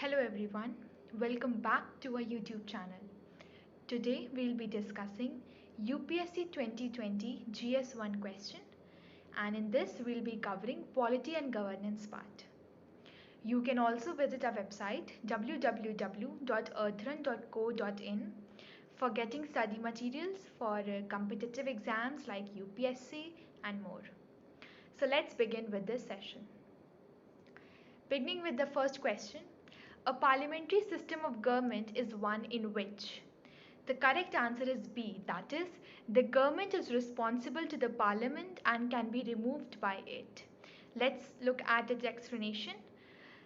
Hello everyone, welcome back to our YouTube channel. Today we'll be discussing UPSC 2020 GS1 question, and in this we'll be covering polity and governance part. You can also visit our website www.earthrun.co.in for getting study materials for competitive exams like UPSC and more. So let's begin with this session. Beginning with the first question, a parliamentary system of government is one in which the correct answer is B, that is, the government is responsible to the parliament and can be removed by it. Let's look at its explanation.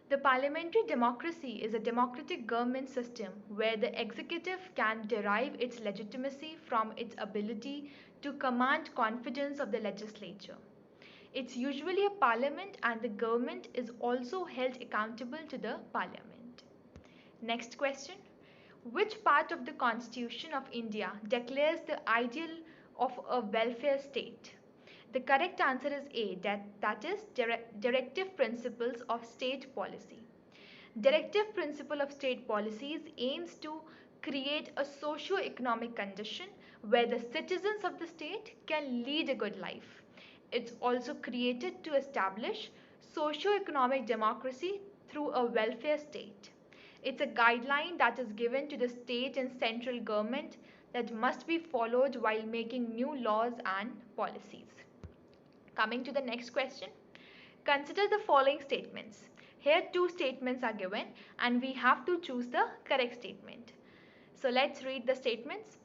The parliamentary democracy is a democratic government system where the executive can derive its legitimacy from its ability to command confidence of the legislature. It's usually a parliament, and the government is also held accountable to the parliament. Next question. Which part of the Constitution of India declares the ideal of a welfare state? The correct answer is A, that is Directive Principles of State Policy. Directive Principle of State Policies aims to create a socio-economic condition where the citizens of the state can lead a good life. It's also created to establish socio-economic democracy through a welfare state. It's a guideline that is given to the state and central government that must be followed while making new laws and policies. Coming to the next question, consider the following statements. Here two statements are given and we have to choose the correct statement. So let's read the statements.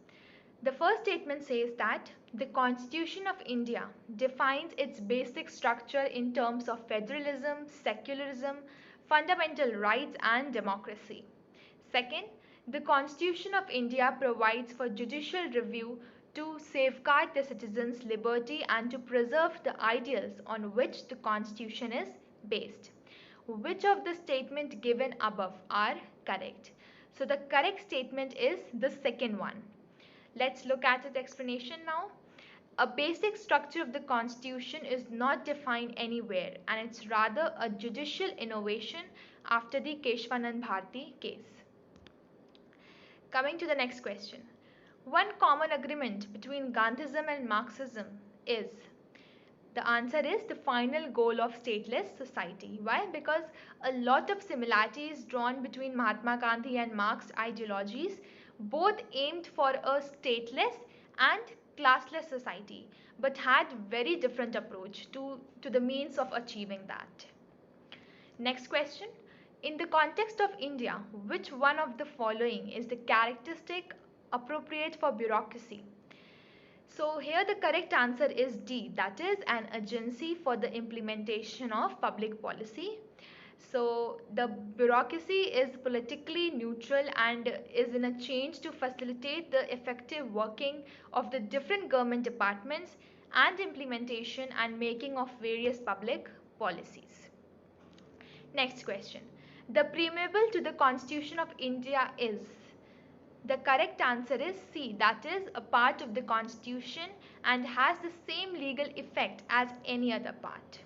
The first statement says that the Constitution of India defines its basic structure in terms of federalism, secularism, fundamental rights and democracy. Second, the Constitution of India provides for judicial review to safeguard the citizens' liberty and to preserve the ideals on which the Constitution is based. Which of the statements given above are correct? So the correct statement is the second one. Let's look at its explanation now. A basic structure of the Constitution is not defined anywhere, and it's rather a judicial innovation after the Keshwanand Bharati case. Coming to the next question. One common agreement between Gandhism and Marxism is, the answer is the final goal of stateless society. Why? Because a lot of similarities drawn between Mahatma Gandhi and Marx ideologies, both aimed for a stateless and classless society, but had very different approach to the means of achieving that. Next question. In the context of India, which one of the following is the characteristic appropriate for bureaucracy? So here the correct answer is D, that is an agency for the implementation of public policy. So the bureaucracy is politically neutral and is in a change to facilitate the effective working of the different government departments and implementation and making of various public policies. Next question. The preamble to the Constitution of India is, the correct answer is C, that is a part of the Constitution and has the same legal effect as any other part.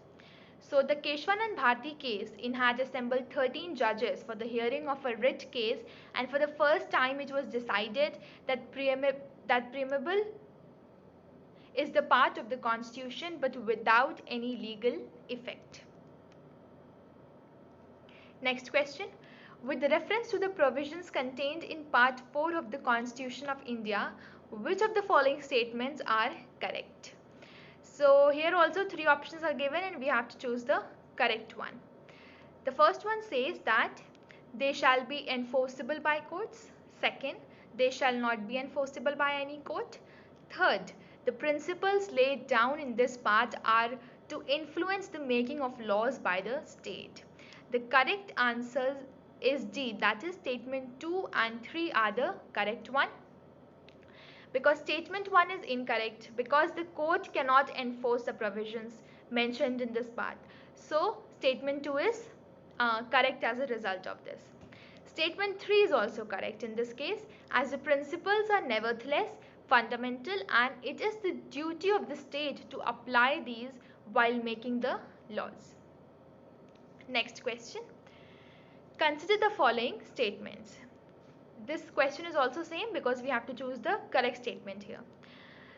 So the Keshwanand Bharati case had assembled 13 judges for the hearing of a writ case, and for the first time it was decided that preamble is the part of the Constitution but without any legal effect. Next question. With reference to the provisions contained in Part 4 of the Constitution of India, which of the following statements are correct? So here also three options are given and we have to choose the correct one. The first one says that they shall be enforceable by courts. Second, they shall not be enforceable by any court. Third, the principles laid down in this part are to influence the making of laws by the state. The correct answer is D, that is statement 2 and 3 are the correct one. Because statement 1 is incorrect because the court cannot enforce the provisions mentioned in this part. So statement 2 is correct as a result of this. Statement 3 is also correct in this case as the principles are nevertheless fundamental and it is the duty of the state to apply these while making the laws. Next question. Consider the following statements. This question is also same because we have to choose the correct statement here.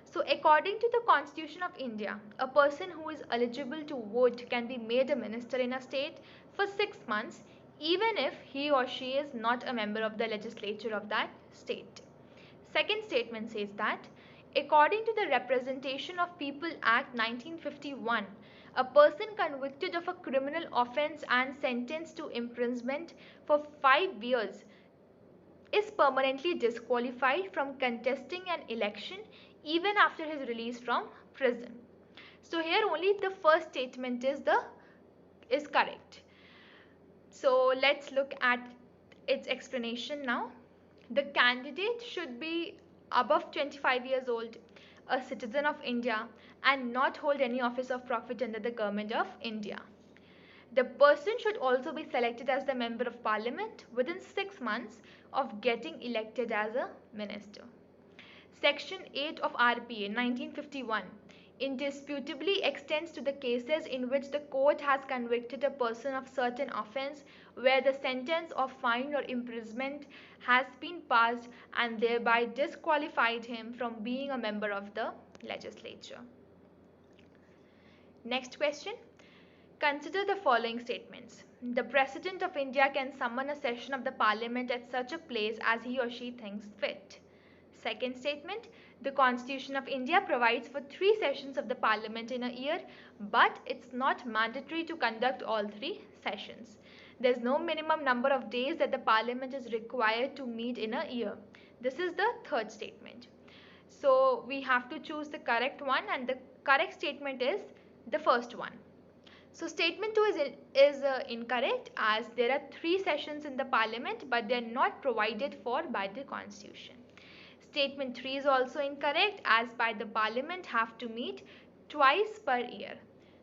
So according to the Constitution of India, a person who is eligible to vote can be made a minister in a state for 6 months even if he or she is not a member of the legislature of that state. Second statement says that according to the Representation of People Act 1951, a person convicted of a criminal offence and sentenced to imprisonment for 5 years is permanently disqualified from contesting an election even after his release from prison. So here only the first statement is correct. So let's look at its explanation now. The candidate should be above 25 years old, a citizen of India, and not hold any office of profit under the government of India. The person should also be selected as the member of parliament within 6 months of getting elected as a minister. Section 8 of RPA 1951 indisputably extends to the cases in which the court has convicted a person of certain offence where the sentence of fine or imprisonment has been passed and thereby disqualified him from being a member of the legislature. Next question. Consider the following statements. The President of India can summon a session of the Parliament at such a place as he or she thinks fit. Second statement, the Constitution of India provides for 3 sessions of the Parliament in a year, but it's not mandatory to conduct all 3 sessions. There's no minimum number of days that the Parliament is required to meet in a year. This is the third statement. So we have to choose the correct one, and the correct statement is the first one. So statement 2 is incorrect, as there are 3 sessions in the Parliament but they are not provided for by the Constitution. Statement 3 is also incorrect, as by the Parliament have to meet twice per year.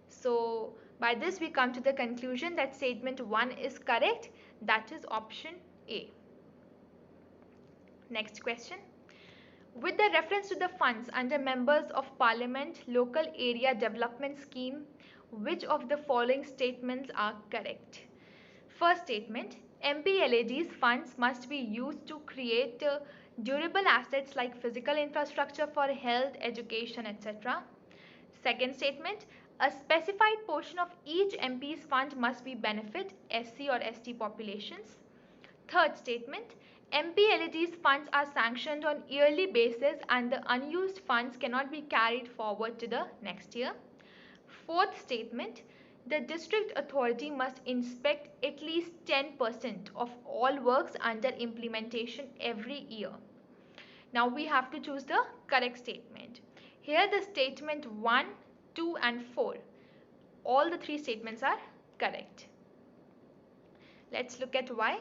So by this we come to the conclusion that statement 1 is correct, that is option A. Next question. With the reference to the funds under Members of Parliament Local Area Development Scheme, which of the following statements are correct? First statement, MPLAD's funds must be used to create durable assets like physical infrastructure for health, education, etc. Second statement, a specified portion of each MP's fund must be benefit SC or ST populations. Third statement, MPLAD's funds are sanctioned on yearly basis and the unused funds cannot be carried forward to the next year. Fourth statement, the district authority must inspect at least 10% of all works under implementation every year. Now we have to choose the correct statement. Here the statement 1, 2 and 4, all the 3 statements are correct. Let's look at why.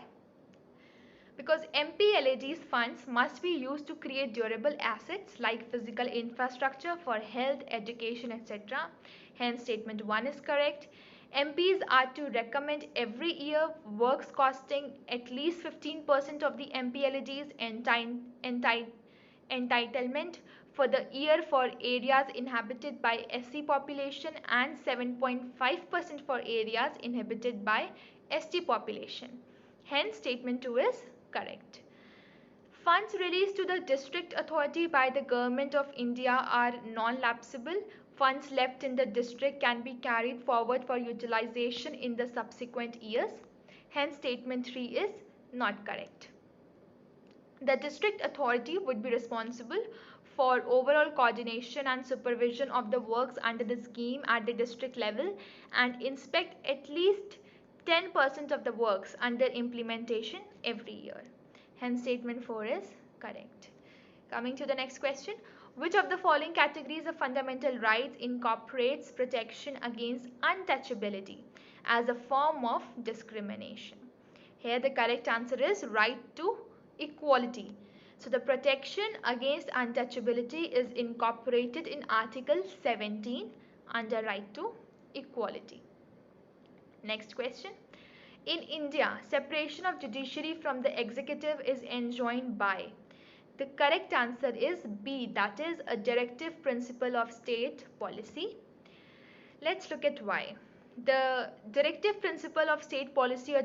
Because MPLAD's funds must be used to create durable assets like physical infrastructure for health, education, etc. Hence statement 1 is correct. MPs are to recommend every year works costing at least 15% of the MPLAD's entitlement for the year for areas inhabited by SC population and 7.5% for areas inhabited by ST population. Hence statement 2 is correct. Funds released to the district authority by the Government of India are non-lapsable. Funds left in the district can be carried forward for utilization in the subsequent years. Hence statement 3 is not correct. The district authority would be responsible for overall coordination and supervision of the works under the scheme at the district level and inspect at least 10% of the works under implementation every year. Hence statement 4 is correct. Coming to the next question. Which of the following categories of fundamental rights incorporates protection against untouchability as a form of discrimination? Here the correct answer is right to equality. So the protection against untouchability is incorporated in Article 17 under right to equality. Next question. In India, separation of judiciary from the executive is enjoined by. The correct answer is B, that is a directive principle of state policy. Let's look at why. The directive principle of state policy or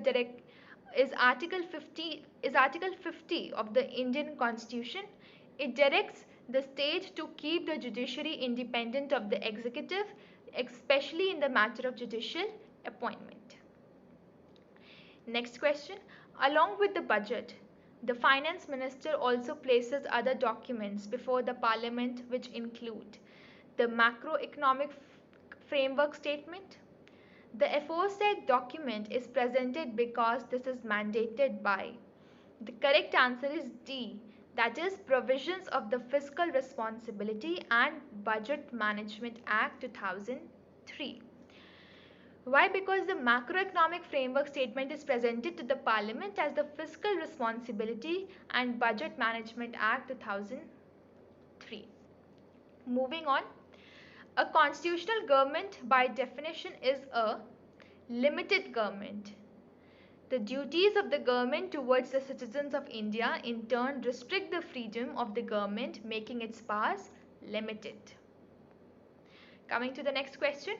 is Article 50 of the Indian Constitution. It directs the state to keep the judiciary independent of the executive, especially in the matter of judicial appointment. Next question. Along with the budget, the finance minister also places other documents before the parliament which include the macroeconomic framework statement. The aforesaid document is presented because this is mandated by. The correct answer is D, that is provisions of the Fiscal Responsibility and Budget Management Act 2003. Why? Because the macroeconomic framework statement is presented to the Parliament as the Fiscal Responsibility and Budget Management Act 2003. Moving on. A constitutional government by definition is a limited government. The duties of the government towards the citizens of India in turn restrict the freedom of the government, making its powers limited. Coming to the next question.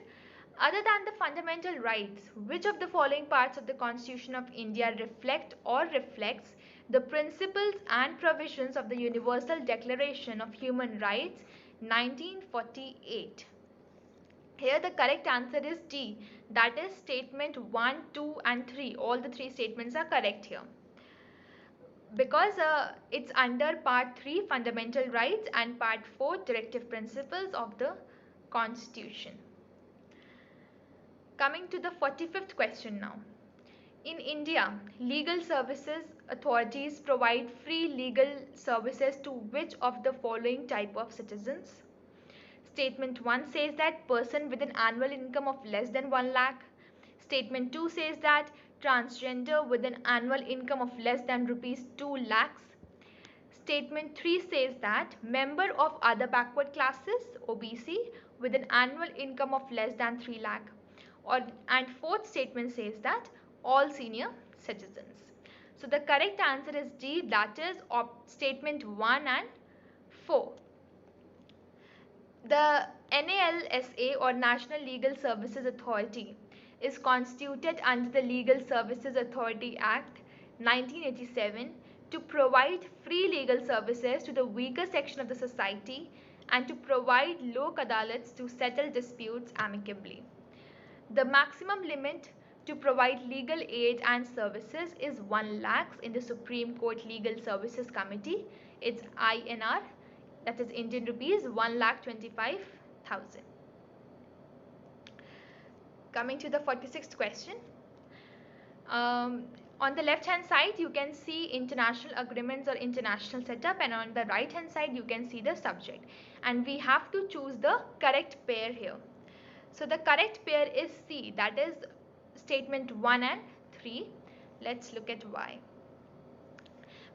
Other than the fundamental rights, which of the following parts of the Constitution of India reflect or reflects the principles and provisions of the Universal Declaration of Human Rights 1948? Here the correct answer is D, that is statement 1, 2 and 3. All the three statements are correct here. Because it's under part 3 fundamental rights and part 4 directive principles of the Constitution. Coming to the 45th question now. In India, legal services authorities provide free legal services to which of the following type of citizens? Statement 1 says that person with an annual income of less than 1 lakh. Statement 2 says that transgender with an annual income of less than rupees 2 lakhs. Statement 3 says that member of other backward classes OBC with an annual income of less than 3 lakh. And fourth statement says that all senior citizens. So the correct answer is D, that is statement 1 and 4. The NALSA or National Legal Services Authority is constituted under the Legal Services Authority Act 1987 to provide free legal services to the weaker section of the society and to provide lok adalats to settle disputes amicably. The maximum limit to provide legal aid and services is 1 lakh in the Supreme Court Legal Services Committee. It's INR, that is Indian rupees 1,25,000. Coming to the 46th question. On the left hand side you can see international agreements or international setup, and on the right hand side you can see the subject, and we have to choose the correct pair here. So the correct pair is C, that is statement 1 and 3. Let's look at why.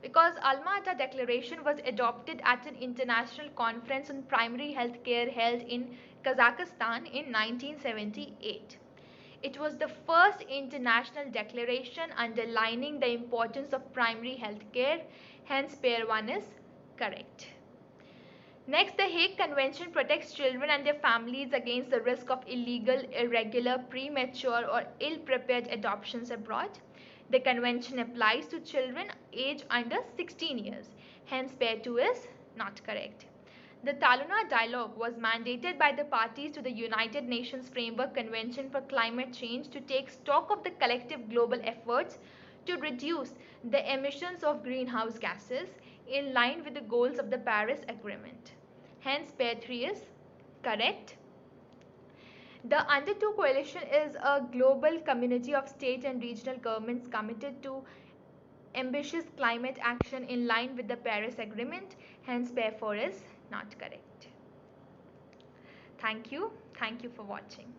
Because Alma-Ata Declaration was adopted at an international conference on primary health care held in Kazakhstan in 1978. It was the first international declaration underlining the importance of primary health care, hence pair 1 is correct. Next, the Hague Convention protects children and their families against the risk of illegal, irregular, premature or ill-prepared adoptions abroad. The convention applies to children aged under 16 years. Hence, pair 2 is not correct. The Taluna Dialogue was mandated by the parties to the United Nations Framework Convention for Climate Change to take stock of the collective global efforts to reduce the emissions of greenhouse gases in line with the goals of the Paris Agreement. Hence, pair 3 is correct. The Under-2 Coalition is a global community of state and regional governments committed to ambitious climate action in line with the Paris Agreement. Hence, pair 4 is not correct. Thank you. Thank you for watching.